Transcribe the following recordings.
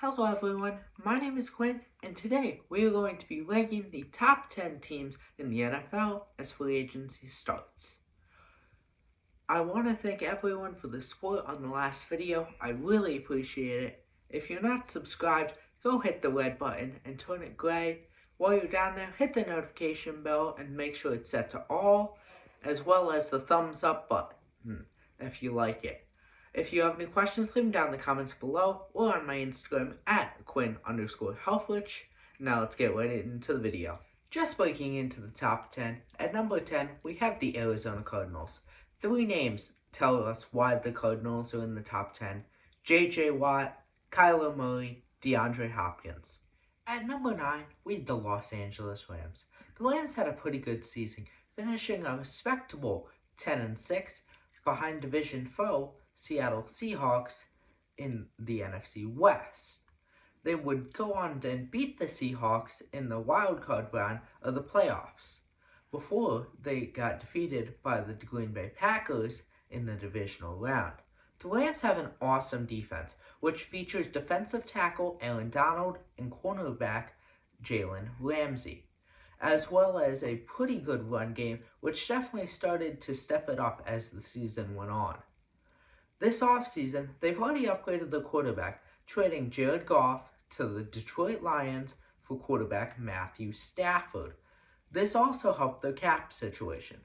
Hello everyone, my name is Quinn, and today we are going to be ranking the top 10 teams in the NFL as free agency starts. I want to thank everyone for the support on the last video, I really appreciate it. If you're not subscribed, go hit the red button and turn it gray. While you're down there, hit the notification bell and make sure it's set to all, as well as the thumbs up button if you like it. If you have any questions, leave them down in the comments below or on my Instagram at Quinn_Helfrich. Now let's get right into the video. Just breaking into the top 10, at number 10, we have the Arizona Cardinals. Three names tell us why the Cardinals are in the top 10. J.J. Watt, Kyler Murray, DeAndre Hopkins. At number 9, we have the Los Angeles Rams. The Rams had a pretty good season, finishing a respectable 10-6 behind division foe Seattle Seahawks in the NFC West. They would go on and beat the Seahawks in the wildcard round of the playoffs before they got defeated by the Green Bay Packers in the divisional round. The Rams have an awesome defense, which features defensive tackle Aaron Donald and cornerback Jalen Ramsey, as well as a pretty good run game, which definitely started to step it up as the season went on. This offseason, they've already upgraded their quarterback, trading Jared Goff to the Detroit Lions for quarterback Matthew Stafford. This also helped their cap situation.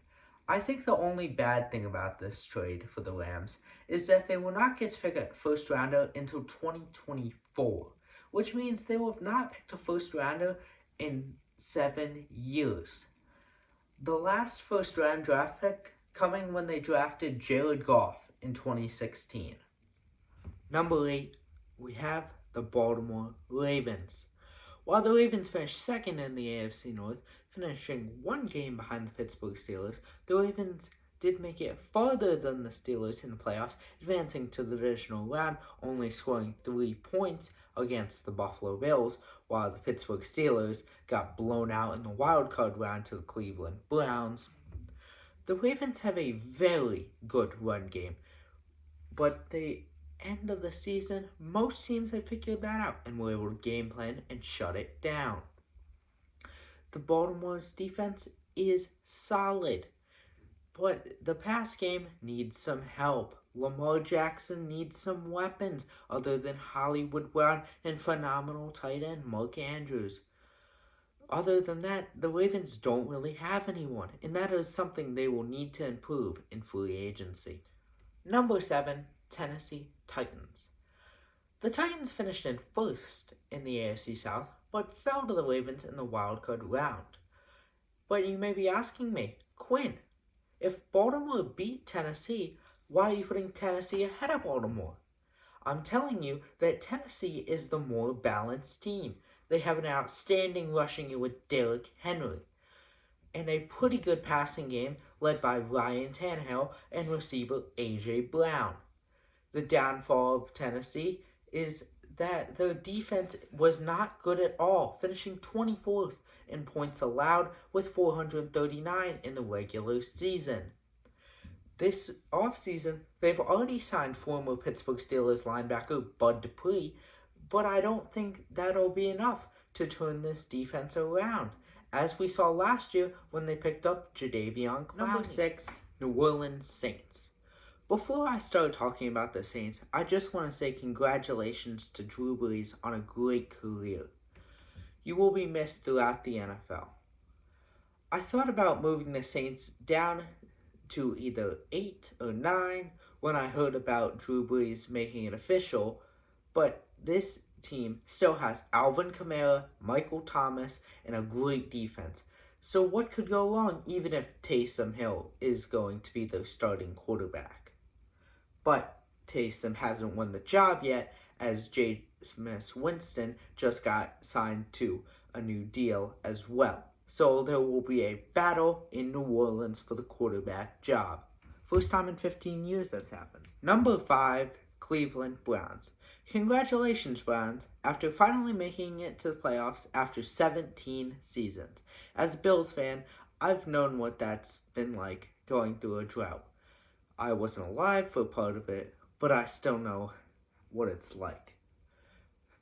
I think the only bad thing about this trade for the Rams is that they will not get to pick a first rounder until 2024, which means they will have not picked a first rounder in 7 years. The last first round draft pick coming when they drafted Jared Goff in 2016. Number 8, we have the Baltimore Ravens. While the Ravens finished second in the AFC North, finishing one game behind the Pittsburgh Steelers, the Ravens did make it farther than the Steelers in the playoffs, advancing to the divisional round, only scoring 3 points against the Buffalo Bills, while the Pittsburgh Steelers got blown out in the wildcard round to the Cleveland Browns. The Ravens have a very good run game, but the end of the season, most teams had figured that out and were able to game plan and shut it down. The Baltimore's defense is solid, but the pass game needs some help. Lamar Jackson needs some weapons other than Hollywood Brown and phenomenal tight end Mark Andrews. Other than that, the Ravens don't really have anyone, and that is something they will need to improve in free agency. Number 7, Tennessee Titans. The Titans finished in first in the AFC South, but fell to the Ravens in the wildcard round. But you may be asking me, Quinn, if Baltimore beat Tennessee, why are you putting Tennessee ahead of Baltimore? I'm telling you that Tennessee is the more balanced team. They have an outstanding rushing game with Derrick Henry, and a pretty good passing game led by Ryan Tannehill and receiver A.J. Brown. The downfall of Tennessee is that their defense was not good at all, finishing 24th in points allowed with 439 in the regular season. This offseason, they've already signed former Pittsburgh Steelers linebacker Bud Dupree, but I don't think that'll be enough to turn this defense around, as we saw last year when they picked up Jadeveon Clowney. Number 6, New Orleans Saints. Before I start talking about the Saints, I just want to say congratulations to Drew Brees on a great career. You will be missed throughout the NFL. I thought about moving the Saints down to either 8 or 9 when I heard about Drew Brees making it official, but this team still has Alvin Kamara, Michael Thomas, and a great defense. So what could go wrong even if Taysom Hill is going to be their starting quarterback? But Taysom hasn't won the job yet, as Jameis Winston just got signed to a new deal as well. So there will be a battle in New Orleans for the quarterback job. First time in 15 years that's happened. Number 5, Cleveland Browns. Congratulations, Browns, after finally making it to the playoffs after 17 seasons. As a Bills fan, I've known what that's been like going through a drought. I wasn't alive for part of it, but I still know what it's like.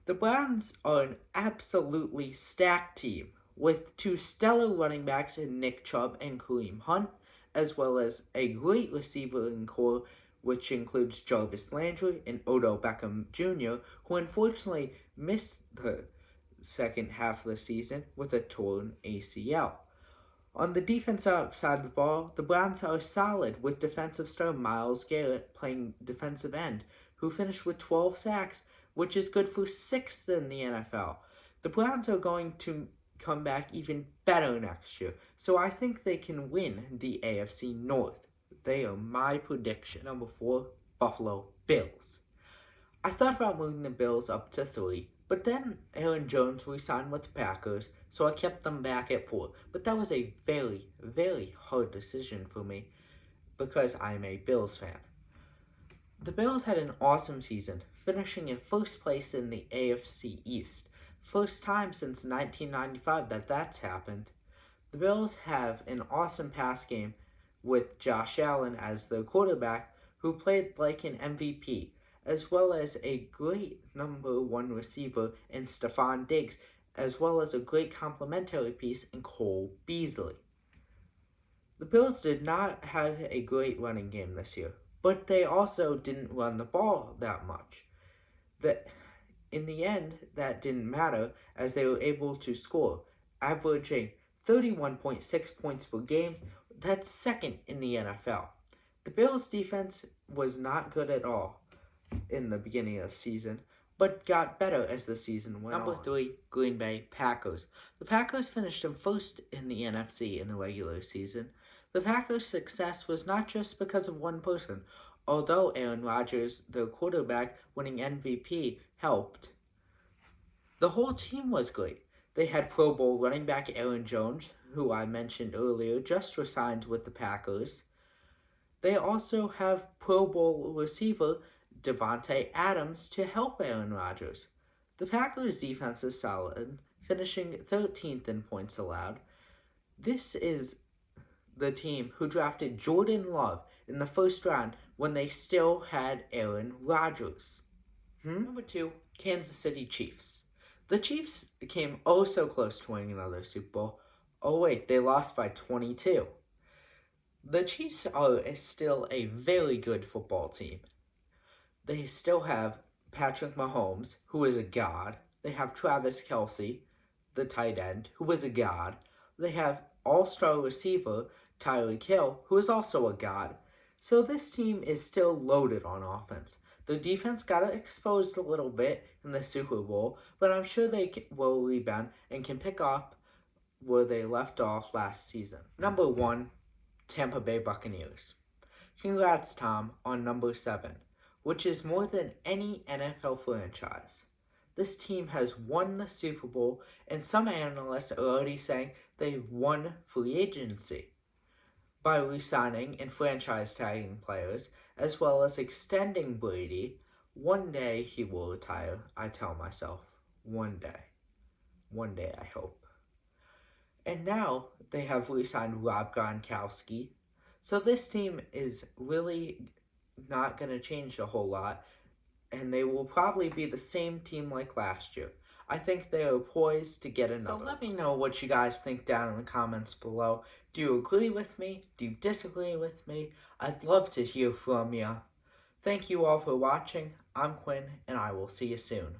The Browns are an absolutely stacked team with two stellar running backs in Nick Chubb and Kareem Hunt, as well as a great receiving core which includes Jarvis Landry and Odell Beckham Jr., who unfortunately missed the second half of the season with a torn ACL. On the defensive side of the ball, the Browns are solid with defensive star Myles Garrett playing defensive end, who finished with 12 sacks, which is good for sixth in the NFL. The Browns are going to come back even better next year, so I think they can win the AFC North. They are my prediction. Number 4, Buffalo Bills. I thought about moving the Bills up to 3, but then Aaron Jones re-signed with the Packers, so I kept them back at 4. But that was a very, very hard decision for me because I'm a Bills fan. The Bills had an awesome season, finishing in first place in the AFC East. First time since 1995 that that's happened. The Bills have an awesome pass game with Josh Allen as their quarterback, who played like an MVP, as well as a great number 1 receiver in Stephon Diggs, as well as a great complementary piece in Cole Beasley. The Bills did not have a great running game this year, but they also didn't run the ball that much. In the end, that didn't matter as they were able to score, averaging 31.6 points per game. That's second in the NFL. The Bills' defense was not good at all in the beginning of the season, but got better as the season went on. Number 3, Green Bay Packers. The Packers finished in first in the NFC in the regular season. The Packers' success was not just because of one person, although Aaron Rodgers, their quarterback, winning MVP, helped. The whole team was great. They had Pro Bowl running back Aaron Jones, who I mentioned earlier, just re-signed with the Packers. They also have Pro Bowl receiver Davante Adams to help Aaron Rodgers. The Packers' defense is solid, finishing 13th in points allowed. This is the team who drafted Jordan Love in the first round when they still had Aaron Rodgers. Number 2, Kansas City Chiefs. The Chiefs came oh so close to winning another Super Bowl. Oh wait, they lost by 22. The Chiefs are still a very good football team. They still have Patrick Mahomes, who is a god. They have Travis Kelce, the tight end, who is a god. They have all-star receiver Tyreek Hill, who is also a god. So this team is still loaded on offense. The defense got exposed a little bit in the Super Bowl, but I'm sure they will rebound and can pick up where they left off last season. Number 1, Tampa Bay Buccaneers. Congrats, Tom, on number 7, which is more than any NFL franchise. This team has won the Super Bowl, and some analysts are already saying they've won free agency by re-signing and franchise tagging players, as well as extending Brady. One day he will retire, I tell myself. One day. One day, I hope. And now they have re-signed Rob Gronkowski. So this team is really not going to change a whole lot, and they will probably be the same team like last year. I think they are poised to get another. So let me know what you guys think down in the comments below. Do you agree with me? Do you disagree with me? I'd love to hear from you. Thank you all for watching. I'm Quinn, and I will see you soon.